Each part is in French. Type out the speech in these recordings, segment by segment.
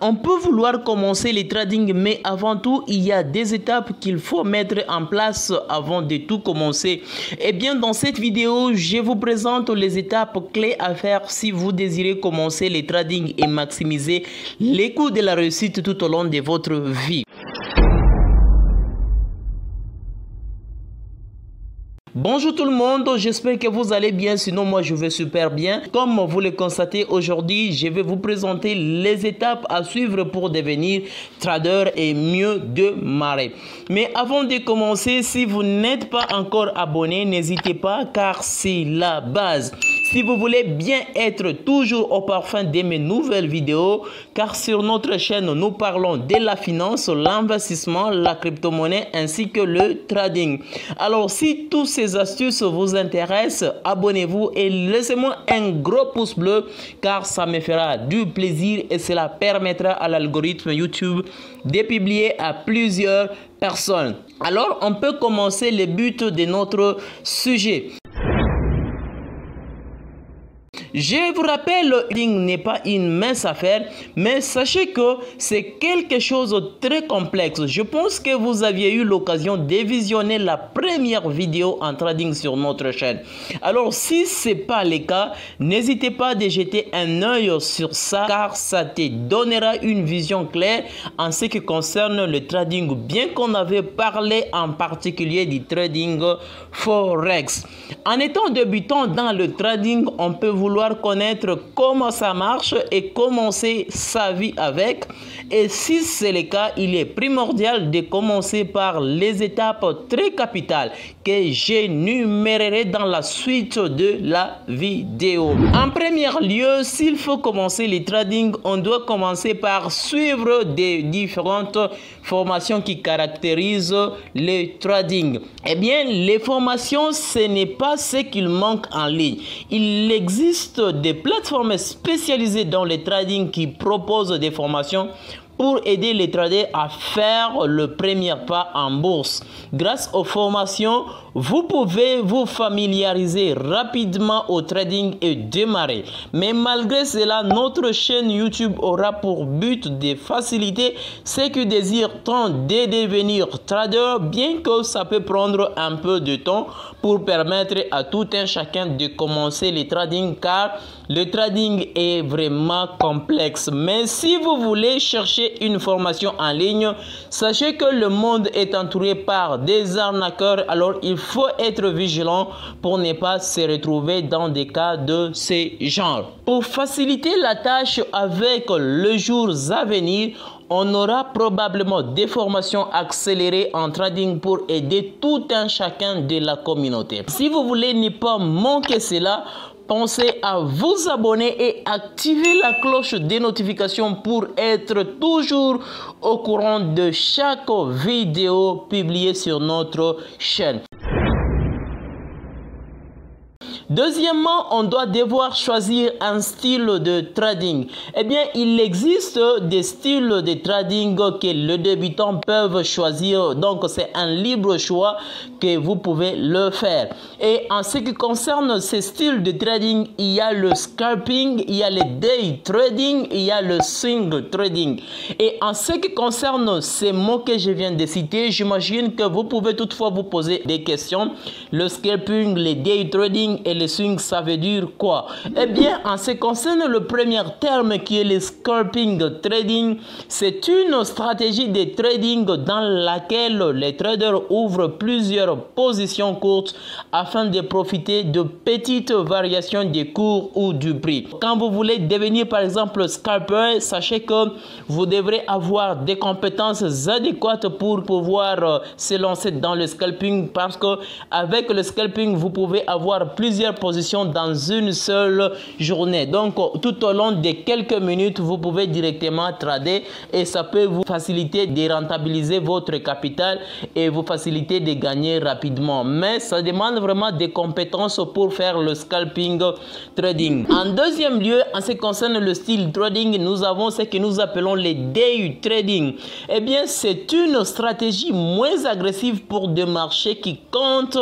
On peut vouloir commencer le trading, mais avant tout, il y a des étapes qu'il faut mettre en place avant de tout commencer. Eh bien, dans cette vidéo, je vous présente les étapes clés à faire si vous désirez commencer le trading et maximiser les coûts de la réussite tout au long de votre vie. Bonjour tout le monde, j'espère que vous allez bien, sinon moi je vais super bien. Comme vous le constatez aujourd'hui, je vais vous présenter les étapes à suivre pour devenir trader et mieux démarrer. Mais avant de commencer, si vous n'êtes pas encore abonné, n'hésitez pas car c'est la base. Si vous voulez bien être toujours au parfum de mes nouvelles vidéos, car sur notre chaîne, nous parlons de la finance, l'investissement, la crypto-monnaie ainsi que le trading. Alors, si toutes ces astuces vous intéressent, abonnez-vous et laissez-moi un gros pouce bleu, car ça me fera du plaisir et cela permettra à l'algorithme YouTube de publier à plusieurs personnes. Alors, on peut commencer le but de notre sujet. Je vous rappelle, le trading n'est pas une mince affaire, mais sachez que c'est quelque chose de très complexe. Je pense que vous aviez eu l'occasion de visionner la première vidéo en trading sur notre chaîne. Alors, si ce n'est pas le cas, n'hésitez pas à jeter un œil sur ça, car ça te donnera une vision claire en ce qui concerne le trading, bien qu'on avait parlé en particulier du trading Forex. En étant débutant dans le trading, on peut vouloir connaître comment ça marche et commencer sa vie avec. Et si c'est le cas, il est primordial de commencer par les étapes très capitales que j'énumérerai dans la suite de la vidéo. En premier lieu, s'il faut commencer le trading, on doit commencer par suivre des différentes formations qui caractérisent le trading. Eh bien, les formations, ce n'est pas ce qu'il manque en ligne. Il existe des plateformes spécialisées dans le trading qui proposent des formations pour aider les traders à faire le premier pas en bourse. Grâce aux formations, vous pouvez vous familiariser rapidement au trading et démarrer. Mais malgré cela, notre chaîne YouTube aura pour but de faciliter ceux qui désirent tant de devenir trader, bien que ça peut prendre un peu de temps pour permettre à tout un chacun de commencer le trading, car le trading est vraiment complexe. Mais si vous voulez chercher une formation en ligne, sachez que le monde est entouré par des arnaqueurs, alors il faut être vigilant pour ne pas se retrouver dans des cas de ce genre. Pour faciliter la tâche avec les jours à venir, on aura probablement des formations accélérées en trading pour aider tout un chacun de la communauté. Si vous voulez ne pas manquer cela, pensez à vous abonner et activer la cloche des notifications pour être toujours au courant de chaque vidéo publiée sur notre chaîne. Deuxièmement, on doit devoir choisir un style de trading. Eh bien, il existe des styles de trading que les débutants peuvent choisir. Donc, c'est un libre choix que vous pouvez le faire. Et en ce qui concerne ces styles de trading, il y a le scalping, il y a le day trading, il y a le swing trading. Et en ce qui concerne ces mots que je viens de citer, j'imagine que vous pouvez toutefois vous poser des questions. Le scalping, le day trading et le swing, ça veut dire quoi? Eh bien, en ce qui concerne le premier terme qui est le scalping trading, c'est une stratégie de trading dans laquelle les traders ouvrent plusieurs positions courtes afin de profiter de petites variations des cours ou du prix. Quand vous voulez devenir par exemple scalper, sachez que vous devrez avoir des compétences adéquates pour pouvoir se lancer dans le scalping, parce que avec le scalping, vous pouvez avoir plusieurs positions dans une seule journée. Donc, tout au long de quelques minutes, vous pouvez directement trader et ça peut vous faciliter de rentabiliser votre capital et vous faciliter de gagner rapidement. Mais ça demande vraiment des compétences pour faire le scalping trading. En deuxième lieu, en ce qui concerne le style trading, nous avons ce que nous appelons les day trading. Eh bien, c'est une stratégie moins agressive pour des marchés qui comptent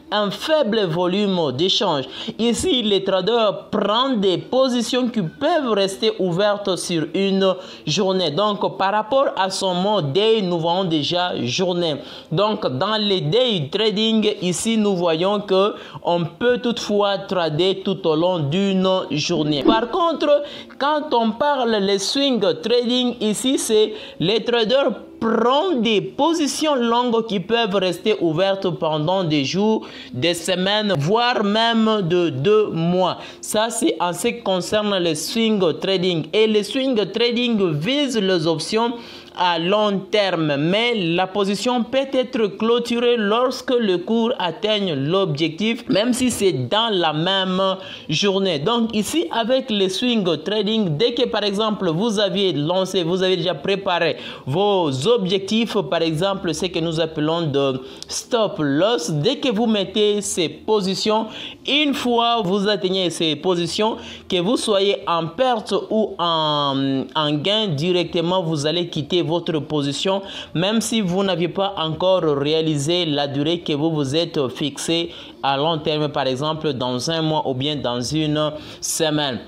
un faible volume d'échanges. change. Ici, les traders prennent des positions qui peuvent rester ouvertes sur une journée. Donc, par rapport à son mot day, nous voyons déjà journée. Donc, dans les day trading, ici, nous voyons que on peut toutefois trader tout au long d'une journée. Par contre, quand on parle les swing trading, ici, c'est les traders prennent des positions longues qui peuvent rester ouvertes pendant des jours, des semaines, voire même de 2 mois. Ça, c'est en ce qui concerne le swing trading. Et le swing trading vise les options à long terme, mais la position peut être clôturée lorsque le cours atteigne l'objectif, même si c'est dans la même journée. Donc ici, avec le swing trading, dès que par exemple vous aviez lancé, vous avez déjà préparé vos objectifs, par exemple ce que nous appelons de stop loss, dès que vous mettez ces positions, une fois vous atteignez ces positions, que vous soyez en perte ou en gain, directement vous allez quitter votre position, même si vous n'aviez pas encore réalisé la durée que vous vous êtes fixé à long terme, par exemple dans un mois ou bien dans une semaine.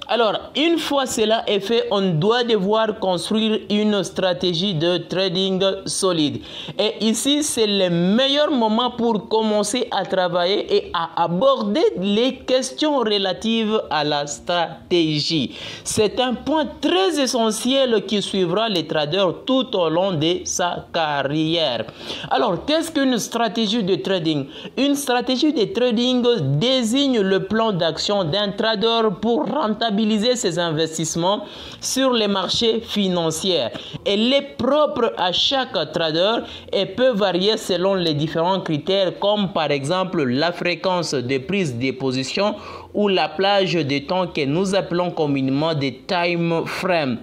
Alors, une fois cela est fait, on doit devoir construire une stratégie de trading solide. Et ici, c'est le meilleur moment pour commencer à travailler et à aborder les questions relatives à la stratégie. C'est un point très essentiel qui suivra les traders tout au long de sa carrière. Alors, qu'est-ce qu'une stratégie de trading? Une stratégie de trading désigne le plan d'action d'un trader pour rentabiliser ses investissements sur les marchés financiers. Elle est propre à chaque trader et peut varier selon les différents critères comme par exemple la fréquence de prise de position ou la plage de temps que nous appelons communément des time frames.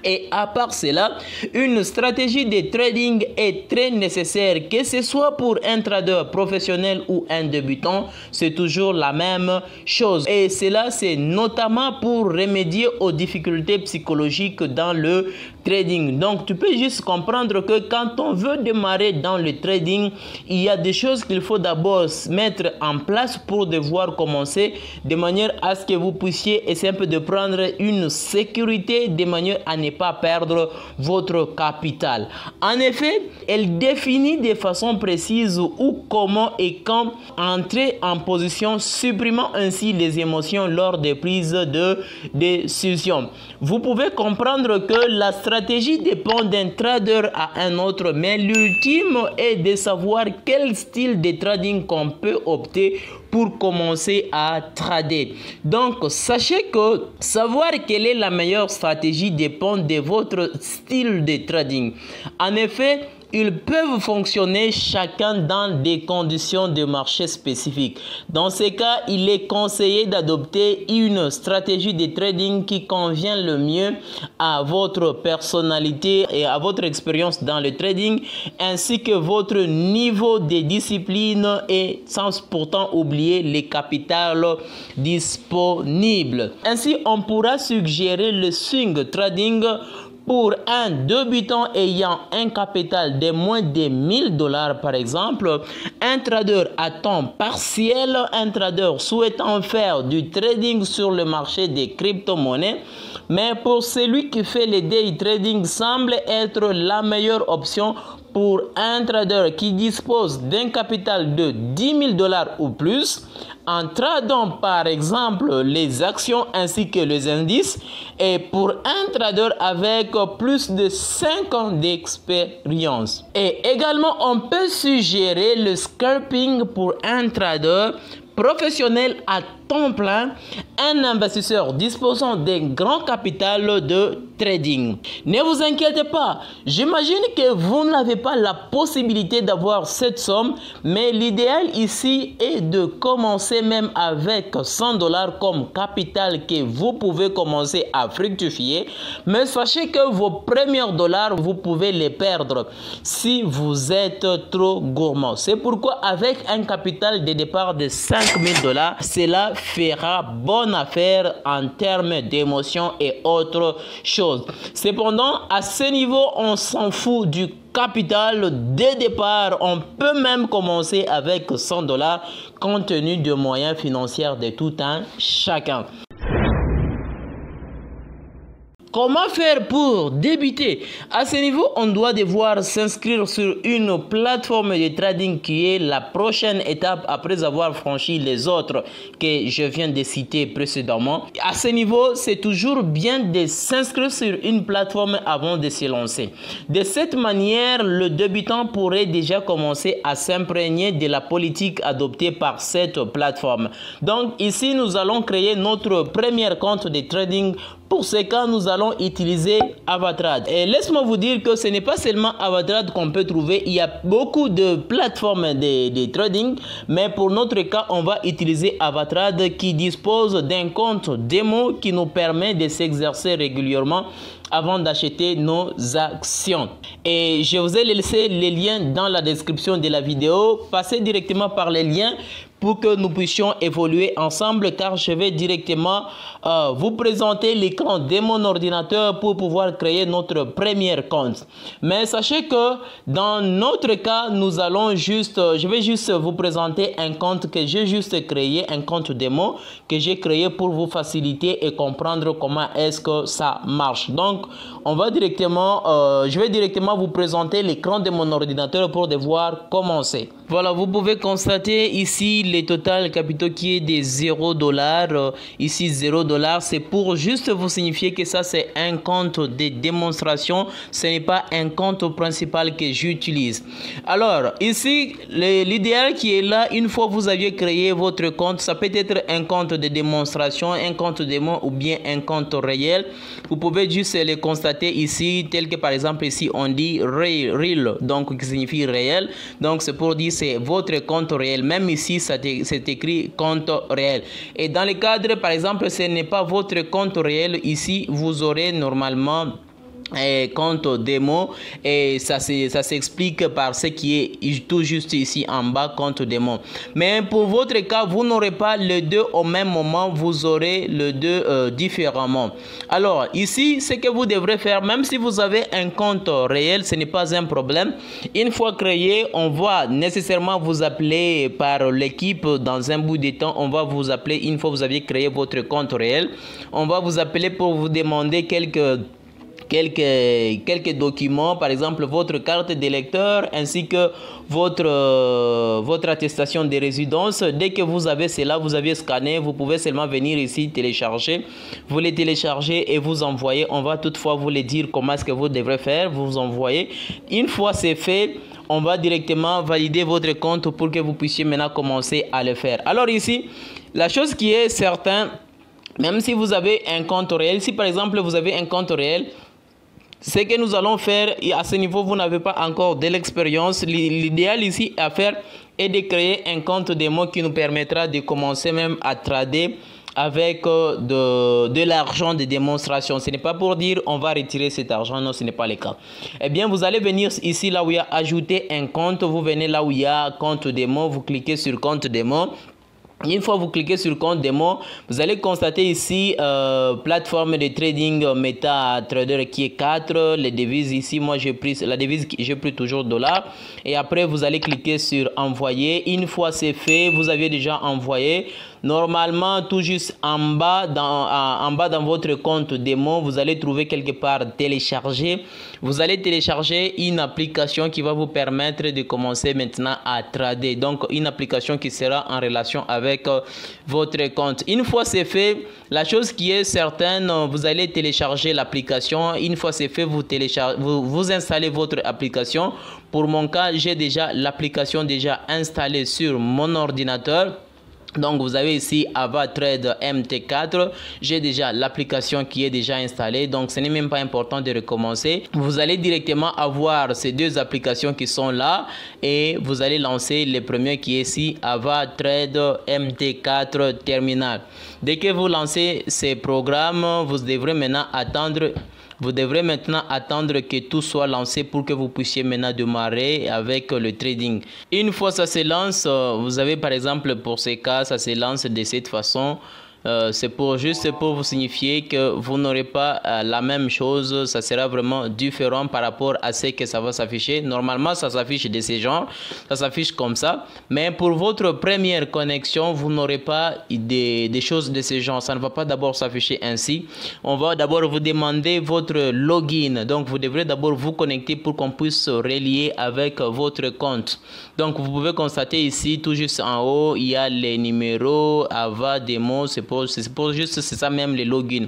Et à part cela, une stratégie de trading est très nécessaire, que ce soit pour un trader professionnel ou un débutant, c'est toujours la même chose. Et cela, c'est notamment pour remédier aux difficultés psychologiques dans le trading. Donc, tu peux juste comprendre que quand on veut démarrer dans le trading, il y a des choses qu'il faut d'abord mettre en place pour devoir commencer, de manière à ce que vous puissiez essayer un peu de prendre une sécurité de manière à ne pas perdre votre capital. En effet, elle définit de façon précise où, comment et quand entrer en position, supprimant ainsi les émotions lors des prises de décision. Vous pouvez comprendre que la stratégie dépend d'un trader à un autre, mais l'ultime est de savoir quel style de trading qu'on peut opter pour commencer à trader. Donc, sachez que savoir quelle est la meilleure stratégie dépend de votre style de trading. En effet, ils peuvent fonctionner chacun dans des conditions de marché spécifiques. Dans ces cas, il est conseillé d'adopter une stratégie de trading qui convient le mieux à votre personnalité et à votre expérience dans le trading, ainsi que votre niveau de discipline et sans pourtant oublier les capitales disponibles. Ainsi, on pourra suggérer le swing trading pour un débutant ayant un capital de moins de $1000 par exemple, un trader à temps partiel, un trader souhaitant faire du trading sur le marché des crypto-monnaies, mais pour celui qui fait le day trading semble être la meilleure option pour un trader qui dispose d'un capital de $10 000 ou plus, en tradant par exemple les actions ainsi que les indices, et pour un trader avec plus de 5 ans d'expérience. Et également, on peut suggérer le scalping pour un trader professionnel à temps plein, un investisseur disposant d'un grand capital de trading. Ne vous inquiétez pas, j'imagine que vous n'avez pas la possibilité d'avoir cette somme, mais l'idéal ici est de commencer même avec $100 comme capital que vous pouvez commencer à fructifier, mais sachez que vos premiers dollars, vous pouvez les perdre si vous êtes trop gourmand. C'est pourquoi avec un capital de départ de $5000, cela fera bonne affaire en termes d'émotions et autres choses. Cependant, à ce niveau, on s'en fout du capital dès départ. On peut même commencer avec 100 $ compte tenu de moyens financiers de tout un chacun. Comment faire pour débuter? À ce niveau, on doit devoir s'inscrire sur une plateforme de trading qui est la prochaine étape après avoir franchi les autres que je viens de citer précédemment. À ce niveau, c'est toujours bien de s'inscrire sur une plateforme avant de se lancer. De cette manière, le débutant pourrait déjà commencer à s'imprégner de la politique adoptée par cette plateforme. Donc ici, nous allons créer notre premier compte de trading. Pour ce cas, nous allons utiliser Avatrade. Et laisse-moi vous dire que ce n'est pas seulement Avatrade qu'on peut trouver. Il y a beaucoup de plateformes de trading. Mais pour notre cas, on va utiliser Avatrade qui dispose d'un compte démo qui nous permet de s'exercer régulièrement avant d'acheter nos actions. Et je vous ai laissé les liens dans la description de la vidéo. Passez directement par les liens pour que nous puissions évoluer ensemble, car je vais directement vous présenter l'écran de mon ordinateur pour pouvoir créer notre premier compte. Mais sachez que dans notre cas, nous allons juste, je vais juste vous présenter un compte que j'ai juste créé, un compte démo que j'ai créé pour vous faciliter et comprendre comment est-ce que ça marche. Donc, on va directement, je vais directement vous présenter l'écran de mon ordinateur pour devoir commencer. Voilà, vous pouvez constater ici le total capitaux qui est de 0 $. Ici 0 $, c'est pour juste vous signifier que ça c'est un compte de démonstration. Ce n'est pas un compte principal que j'utilise. Alors ici, l'idéal qui est là, une fois que vous aviez créé votre compte, ça peut être un compte de démonstration, un compte démo ou bien un compte réel. Vous pouvez juste le constater ici, tel que par exemple ici on dit real, donc qui signifie réel. Donc c'est pour dire c'est votre compte réel. Même ici c'est écrit compte réel. Et dans le cadre par exemple ce n'est pas votre compte réel, ici vous aurez normalement compte démo et ça s'explique par ce qui est tout juste ici en bas, compte démo. Mais pour votre cas, vous n'aurez pas les deux au même moment, vous aurez les deux différemment. Alors ici, ce que vous devrez faire, même si vous avez un compte réel, ce n'est pas un problème. Une fois créé, on va nécessairement vous appeler par l'équipe dans un bout de temps. On va vous appeler une fois que vous avez créé votre compte réel. On va vous appeler pour vous demander quelques documents, par exemple votre carte d'électeur ainsi que votre attestation de résidence. Dès que vous avez cela, vous avez scanné, vous pouvez seulement venir ici télécharger. Vous les téléchargez et vous envoyez. On va toutefois vous les dire comment est-ce que vous devrez faire. Vous envoyez. Une fois c'est fait, on va directement valider votre compte pour que vous puissiez maintenant commencer à le faire. Alors ici, la chose qui est certaine, même si vous avez un compte réel, si par exemple vous avez un compte réel, ce que nous allons faire, et à ce niveau, vous n'avez pas encore de l'expérience. L'idéal ici à faire est de créer un compte démo qui nous permettra de commencer même à trader avec de l'argent de démonstration. Ce n'est pas pour dire on va retirer cet argent, non, ce n'est pas le cas. Eh bien, vous allez venir ici là où il y a ajouter un compte. Vous venez là où il y a compte démo, vous cliquez sur compte démo. Une fois vous cliquez sur compte démo, vous allez constater ici plateforme de trading MetaTrader qui est 4. Les devises ici, moi j'ai pris la devise, j'ai pris toujours dollar. Et après vous allez cliquer sur envoyer. Une fois c'est fait, vous avez déjà envoyé. Normalement, tout juste en bas dans votre compte démo, vous allez trouver quelque part télécharger. Vous allez télécharger une application qui va vous permettre de commencer maintenant à trader. Donc, une application qui sera en relation avec votre compte. Une fois c'est fait, la chose qui est certaine, vous allez télécharger l'application. Une fois c'est fait, vous installez votre application. Pour mon cas, j'ai déjà l'application déjà installée sur mon ordinateur. Donc vous avez ici Avatrade MT4, j'ai déjà l'application qui est déjà installée, donc ce n'est même pas important de recommencer. Vous allez directement avoir ces deux applications qui sont là et vous allez lancer le premier qui est ici, Avatrade MT4 Terminal. Dès que vous lancez ces programmes, vous devrez maintenant attendre Vous devrez maintenant attendre que tout soit lancé pour que vous puissiez maintenant démarrer avec le trading. Une fois ça se lance, vous avez par exemple pour ces cas, ça se lance de cette façon. C'est juste pour vous signifier que vous n'aurez pas la même chose, ça sera vraiment différent par rapport à ce que ça va s'afficher. Normalement, ça s'affiche de ce genre, ça s'affiche comme ça. Mais pour votre première connexion, vous n'aurez pas des choses de ce genre. Ça ne va pas d'abord s'afficher ainsi. On va d'abord vous demander votre login. Donc, vous devrez d'abord vous connecter pour qu'on puisse se relier avec votre compte. Donc, vous pouvez constater ici, tout juste en haut, il y a les numéros, AVA, démo, c'est ça même les logins.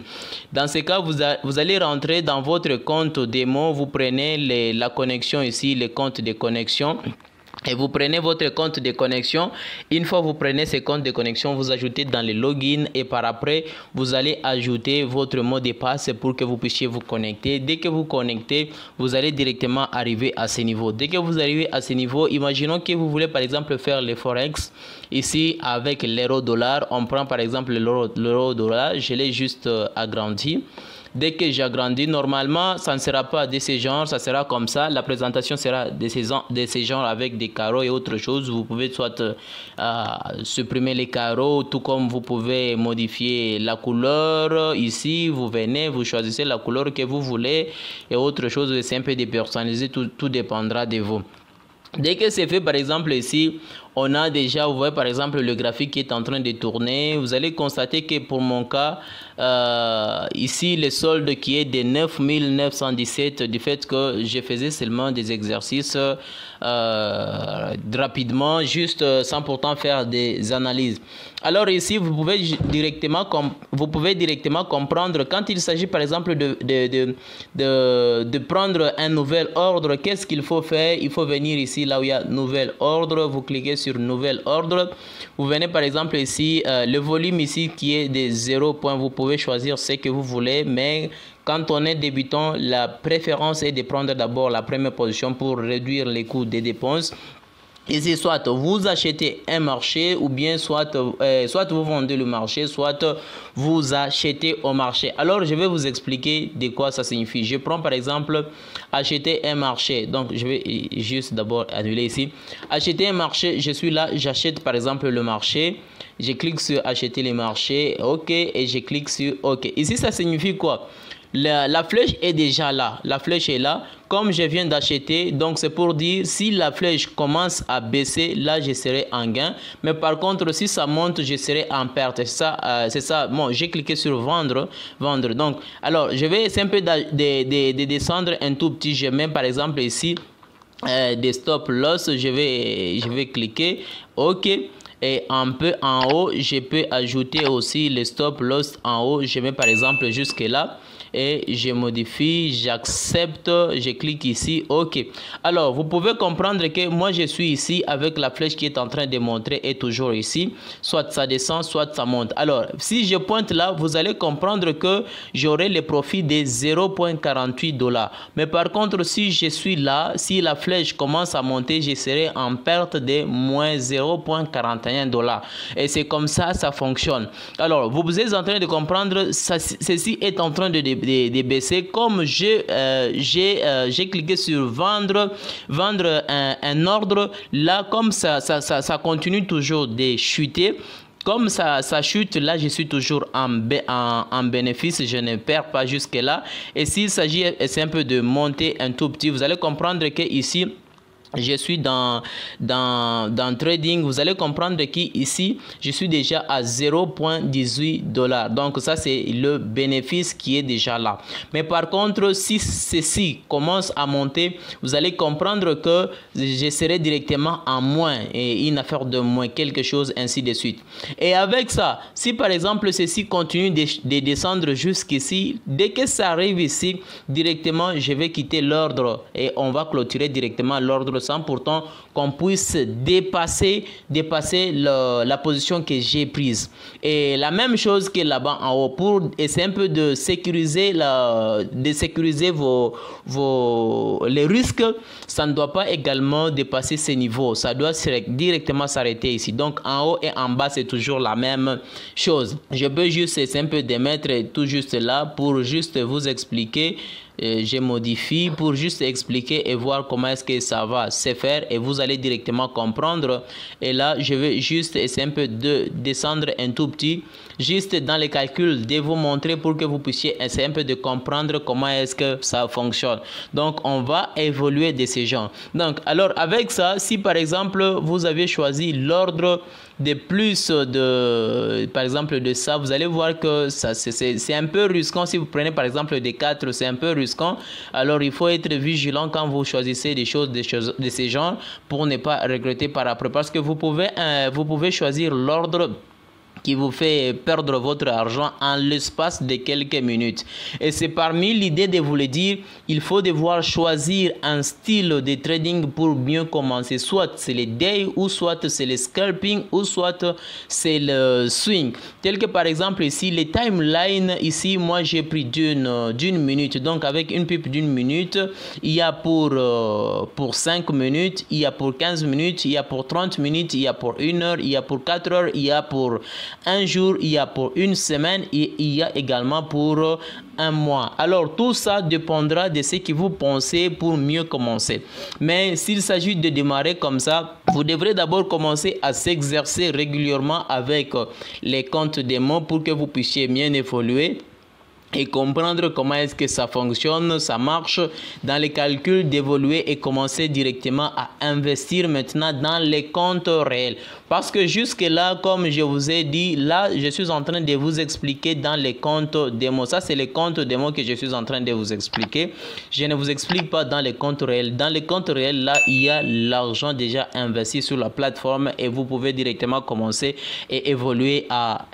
Dans ce cas, vous allez rentrer dans votre compte démo, vous prenez la connexion ici, les comptes de connexion. Et vous prenez votre compte de connexion. Une fois vous prenez ce compte de connexion, vous ajoutez dans le login et par après, vous allez ajouter votre mot de passe pour que vous puissiez vous connecter. Dès que vous connectez, vous allez directement arriver à ce niveau. Dès que vous arrivez à ce niveau, imaginons que vous voulez par exemple faire les forex. Ici, avec l'euro-dollar, on prend par exemple l'euro-dollar. Je l'ai juste agrandi. Dès que j'agrandis, normalement, ça ne sera pas de ce genre, ça sera comme ça. La présentation sera de ce genre avec des carreaux et autre chose. Vous pouvez soit supprimer les carreaux, tout comme vous pouvez modifier la couleur. Ici, vous venez, vous choisissez la couleur que vous voulez et autre chose. C'est un peu dépersonnalisé, tout dépendra de vous. Dès que c'est fait, par exemple ici, on a déjà, vous voyez par exemple le graphique qui est en train de tourner. Vous allez constater que pour mon cas, ici le solde qui est de 9917 du fait que je faisais seulement des exercices rapidement, juste sans pourtant faire des analyses. Alors ici, vous pouvez directement comprendre quand il s'agit par exemple de prendre un nouvel ordre, qu'est-ce qu'il faut faire? Il faut venir ici là où il y a nouvel ordre, vous cliquez sur nouvel ordre, vous venez par exemple ici, le volume ici qui est de 0 point, vous pouvez choisir ce que vous voulez, mais quand on est débutant, la préférence est de prendre d'abord la première position pour réduire les coûts des dépenses. Ici, soit vous achetez un marché ou bien soit vous vendez le marché, soit vous achetez au marché. Alors, je vais vous expliquer de quoi ça signifie. Je prends par exemple acheter un marché. Donc, je vais juste d'abord annuler ici. Acheter un marché, je suis là, j'achète par exemple le marché. Je clique sur acheter les marchés, OK, et je clique sur OK. Ici, ça signifie quoi? La flèche est déjà là, la flèche est là, comme je viens d'acheter, donc c'est pour dire si la flèche commence à baisser, là je serai en gain, mais par contre si ça monte, je serai en perte, c'est ça, bon j'ai cliqué sur vendre, donc alors je vais essayer un peu de descendre un tout petit, je mets par exemple ici des stop loss, je vais cliquer, OK. Et un peu en haut, je peux ajouter aussi les stop loss en haut. Je mets par exemple jusque là et je modifie, j'accepte, je clique ici, OK. Alors, vous pouvez comprendre que moi, je suis ici avec la flèche qui est en train de montrer et toujours ici. Soit ça descend, soit ça monte. Alors, si je pointe là, vous allez comprendre que j'aurai le profit de 0,48 $. Mais par contre, si je suis là, si la flèche commence à monter, je serai en perte de moins 0,41 $. Et c'est comme ça, ça fonctionne. Alors, vous êtes en train de comprendre, ceci est en train de baisser. Comme j'ai cliqué sur vendre un ordre, là, comme ça continue toujours de chuter. Comme ça chute, là, je suis toujours en bénéfice, je ne perds pas jusque là. Et s'il s'agit un peu de monter un tout petit, vous allez comprendre que ici, je suis dans trading, vous allez comprendre qu'ici, je suis déjà à 0,18 $. Donc, ça, c'est le bénéfice qui est déjà là. Mais par contre, si ceci commence à monter, vous allez comprendre que je serai directement en moins et une affaire de moins, quelque chose, ainsi de suite. Et avec ça, si par exemple, ceci continue de descendre jusqu'ici, dès que ça arrive ici, directement, je vais quitter l'ordre et on va clôturer directement l'ordre sans pourtant qu'on puisse dépasser la position que j'ai prise. Et la même chose que là-bas en haut, pour essayer un peu de sécuriser les risques, ça ne doit pas également dépasser ces niveaux. Ça doit directement s'arrêter ici. Donc en haut et en bas, c'est toujours la même chose. Je peux juste essayer un peu de mettre tout juste là pour juste vous expliquer je modifie pour juste expliquer et voir comment est-ce que ça va se faire et vous allez directement comprendre. Et là, je vais juste essayer un peu de descendre un tout petit, juste dans les calculs, de vous montrer pour que vous puissiez essayer un peu de comprendre comment est-ce que ça fonctionne. Donc, on va évoluer de ces gens. Donc, alors avec ça, si par exemple, vous avez choisi l'ordre de plus de, par exemple, de ça, vous allez voir que ça c'est un peu risquant. Si vous prenez par exemple des 4, c'est un peu risquant. Alors, il faut être vigilant quand vous choisissez des choses de ces genres pour ne pas regretter par après. Parce que vous pouvez choisir l'ordre qui vous fait perdre votre argent en l'espace de quelques minutes. Et c'est parmi l'idée de vous le dire, il faut devoir choisir un style de trading pour mieux commencer. Soit c'est le day, ou soit c'est le scalping, ou soit c'est le swing. Tel que par exemple ici, les timelines, ici, moi j'ai pris d'une minute. Donc avec une pipe d'une minute, il y a pour 5 minutes, il y a pour 15 minutes, il y a pour 30 minutes, il y a pour 1 heure, il y a pour 4 heures, il y a pour un jour, il y a pour une semaine et il y a également pour un mois. Alors tout ça dépendra de ce que vous pensez pour mieux commencer. Mais s'il s'agit de démarrer comme ça, vous devrez d'abord commencer à s'exercer régulièrement avec les comptes démo pour que vous puissiez bien évoluer et comprendre comment est-ce que ça fonctionne, ça marche dans les calculs, d'évoluer et commencer directement à investir maintenant dans les comptes réels. Parce que jusque là, comme je vous ai dit, là, je suis en train de vous expliquer dans les comptes démo. Ça, c'est les comptes démo que je suis en train de vous expliquer. Je ne vous explique pas dans les comptes réels. Dans les comptes réels, là, il y a l'argent déjà investi sur la plateforme et vous pouvez directement commencer et évoluer à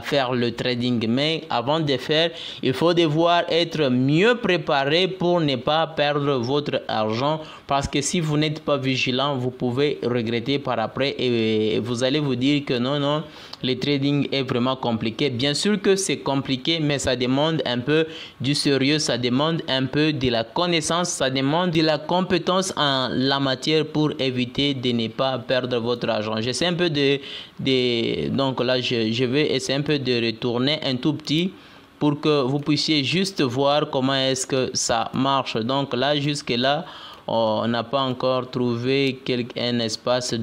faire le trading. Mais avant de faire, il faut devoir être mieux préparé pour ne pas perdre votre argent, parce que si vous n'êtes pas vigilant, vous pouvez regretter par après et vous allez vous dire que non, le trading est vraiment compliqué. Bien sûr que c'est compliqué, mais ça demande un peu du sérieux, ça demande un peu de la connaissance, ça demande de la compétence en la matière pour éviter de ne pas perdre votre argent. J'essaie un peu donc là je vais essayer un peu de retourner un tout petit pour que vous puissiez juste voir comment est-ce que ça marche. Donc là, jusque là, on n'a pas encore trouvé un espace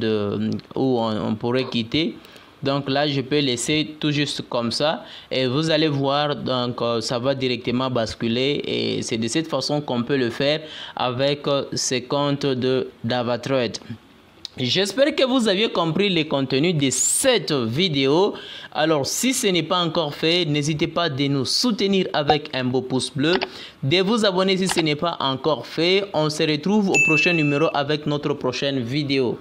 où on pourrait quitter. Donc là, je peux laisser tout juste comme ça et vous allez voir, donc ça va directement basculer et c'est de cette façon qu'on peut le faire avec ces comptes d'Avatrade. J'espère que vous aviez compris le contenu de cette vidéo. Alors, si ce n'est pas encore fait, n'hésitez pas de nous soutenir avec un beau pouce bleu, de vous abonner si ce n'est pas encore fait. On se retrouve au prochain numéro avec notre prochaine vidéo.